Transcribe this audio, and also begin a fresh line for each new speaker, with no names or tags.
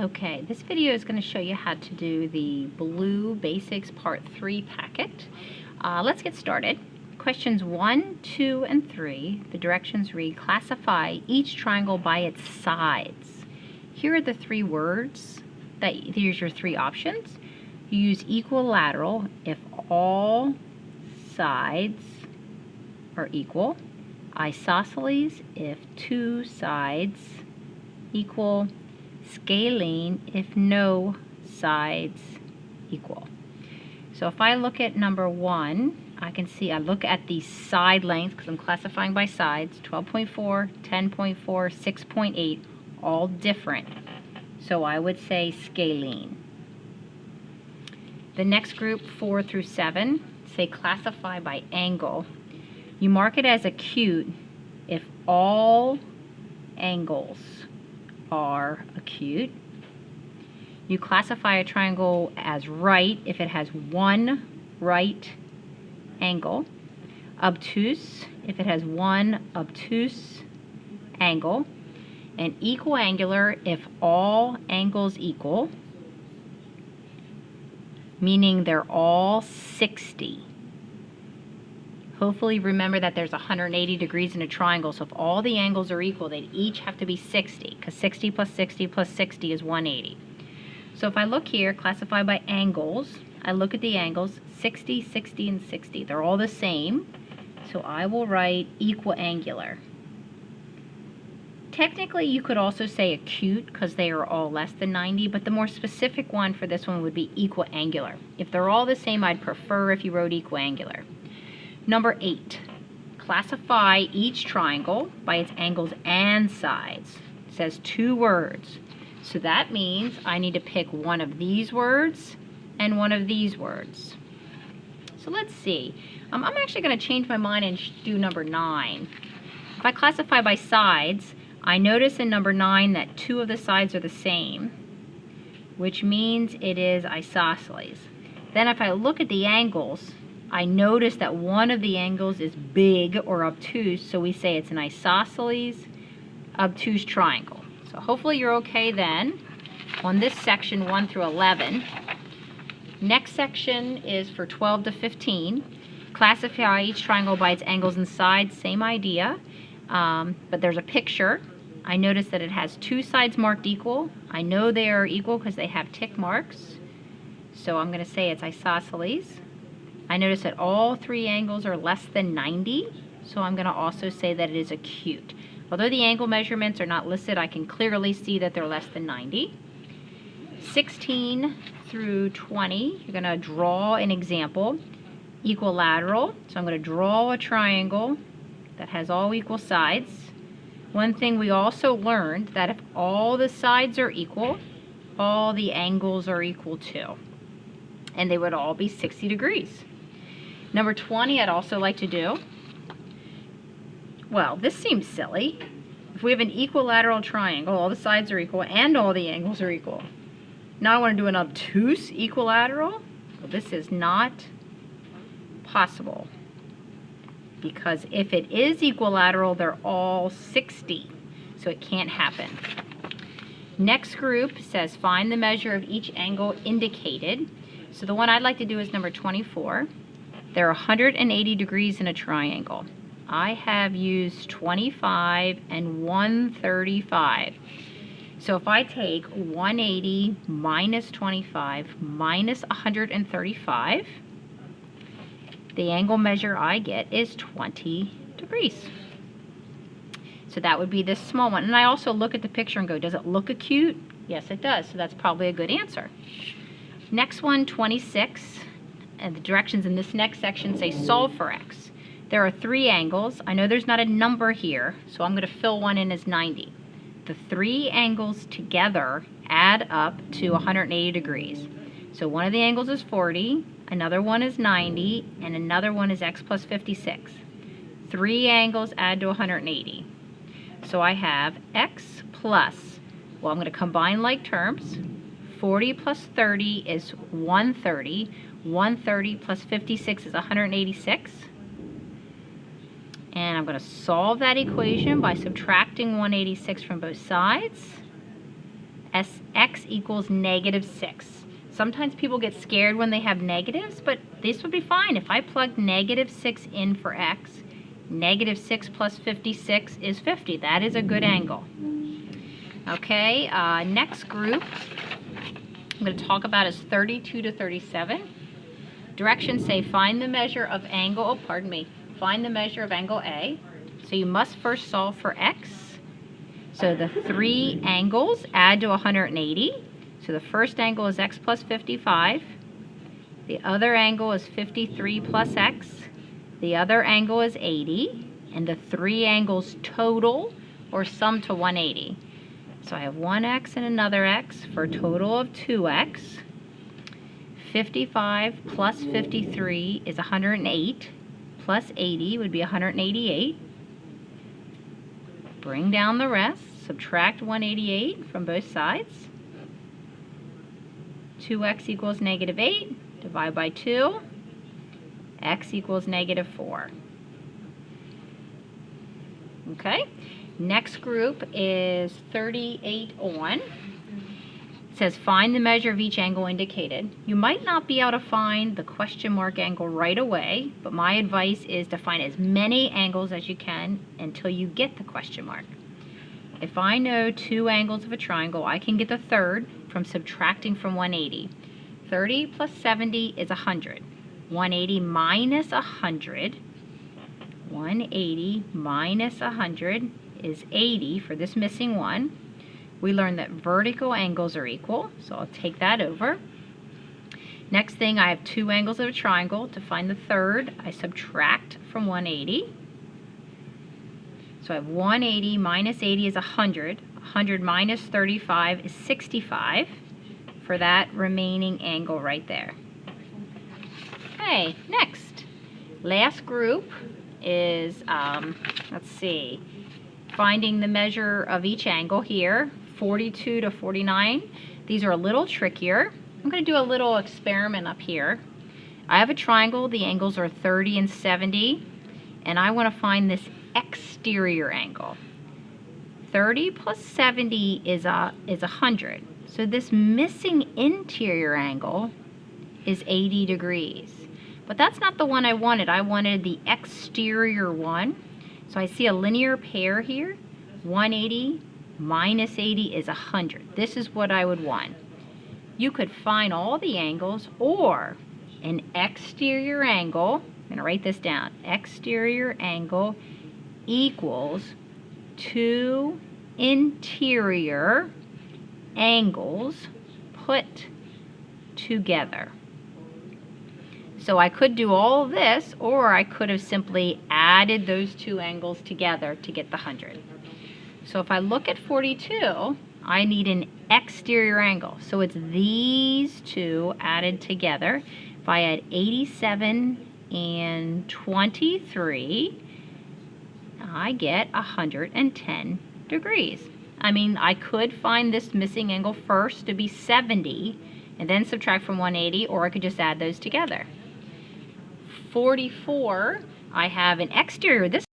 Okay, this video is going to show you how to do the Blue Basics Part 3 packet. Let's get started. Questions 1, 2, and 3, the directions read, classify each triangle by its sides. Here are the three words. Here's your three options. You use equilateral if all sides are equal. Isosceles if two sides equal. Scalene if no sides equal. So if I look at number 1, I can see I look at the side length because I'm classifying by sides, 12.4, 10.4, 6.8, all different. So I would say scalene. The next group, 4 through 7, say classify by angle. You mark it as acute if all angles are acute. You classify a triangle as right if it has one right angle. Obtuse if it has one obtuse angle. And equiangular if all angles equal, meaning they're all 60. Hopefully remember that there's 180 degrees in a triangle, so if all the angles are equal, they'd each have to be 60, because 60 plus 60 plus 60 is 180. So if I look here, classify by angles, I look at the angles, 60, 60, and 60. They're all the same, so I will write equiangular. Technically, you could also say acute, because they are all less than 90, but the more specific one for this one would be equiangular. If they're all the same, I'd prefer if you wrote equiangular. Number 8, classify each triangle by its angles and sides. It says 2 words. So that means I need to pick one of these words and one of these words. So let's see. I'm actually going to change my mind and do number 9. If I classify by sides, I notice in number 9 that 2 of the sides are the same, which means it is isosceles. Then if I look at the angles, I notice that one of the angles is big or obtuse, so we say it's an isosceles obtuse triangle. So hopefully you're okay then on this section 1 through 11. Next section is for 12 to 15. Classify each triangle by its angles and sides, same idea, but there's a picture. I notice that it has 2 sides marked equal. I know they are equal because they have tick marks, so I'm going to say it's isosceles. I notice that all 3 angles are less than 90, so I'm going to also say that it is acute. Although the angle measurements are not listed, I can clearly see that they're less than 90. 16 through 20, you're going to draw an example. Equilateral, so I'm going to draw a triangle that has all equal sides. One thing we also learned, that if all the sides are equal, all the angles are equal too. And they would all be 60 degrees. Number 20, I'd also like to do, well, this seems silly. If we have an equilateral triangle, all the sides are equal and all the angles are equal. Now I want to do an obtuse equilateral. Well, this is not possible, because if it is equilateral, they're all 60, so it can't happen. Next group says find the measure of each angle indicated. So the one I'd like to do is number 24. There are 180 degrees in a triangle. I have used 25 and 135. So if I take 180 minus 25 minus 135, the angle measure I get is 20 degrees. So that would be this small one. And I also look at the picture and go, does it look acute? Yes, it does. So that's probably a good answer. Next one, 26. And the directions in this next section say solve for x. There are 3 angles. I know there's not a number here, so I'm going to fill one in as 90. The 3 angles together add up to 180 degrees. So one of the angles is 40, another one is 90, and another one is x plus 56. 3 angles add to 180. So I have x plus, well, I'm going to combine like terms. 40 plus 30 is 130. 130 plus 56 is 186. And I'm going to solve that equation by subtracting 186 from both sides. x equals -6. Sometimes people get scared when they have negatives, but this would be fine. If I plug -6 in for x, -6 plus 56 is 50. That is a good angle. Okay, next group I'm going to talk about is 32 to 37. Directions say find the measure of angle, find the measure of angle A. So you must first solve for x. So the three angles add to 180. So the first angle is x plus 55. The other angle is 53 plus x. The other angle is 80. And the three angles total or sum to 180. So I have one x and another x for a total of 2x. 55 plus 53 is 108. Plus 80 would be 188. Bring down the rest. Subtract 188 from both sides. 2x equals -8. Divide by 2. X equals -4. Okay? Next group is 38 on. It says find the measure of each angle indicated. You might not be able to find the question mark angle right away, but my advice is to find as many angles as you can until you get the question mark. If I know two angles of a triangle, I can get the third from subtracting from 180. 30 plus 70 is 100. 180 minus 100. 180 minus 100 is 80 for this missing one. We learned that vertical angles are equal, so I'll take that over. Next thing, I have two angles of a triangle. To find the third, I subtract from 180. So I have 180 minus 80 is 100. 100 minus 35 is 65 for that remaining angle right there. Okay, next. Last group is, let's see, finding the measure of each angle here, 42 to 49. These are a little trickier. I'm going to do a little experiment up here. I have a triangle. The angles are 30 and 70, and I want to find this exterior angle. 30 plus 70 is 100. So this missing interior angle is 80 degrees. But that's not the one I wanted. I wanted the exterior one. So I see a linear pair here. 180 minus 80 is 100. This is what I would want. You could find all the angles, or an exterior angle. I'm going to write this down. Exterior angle equals two interior angles put together. So I could do all this, or I could have simply added those two angles together to get the 100. So if I look at 42, I need an exterior angle. So it's these two added together. If I add 87 and 23, I get 110 degrees. I mean, I could find this missing angle first to be 70 and then subtract from 180, or I could just add those together. 44, I have an exterior. This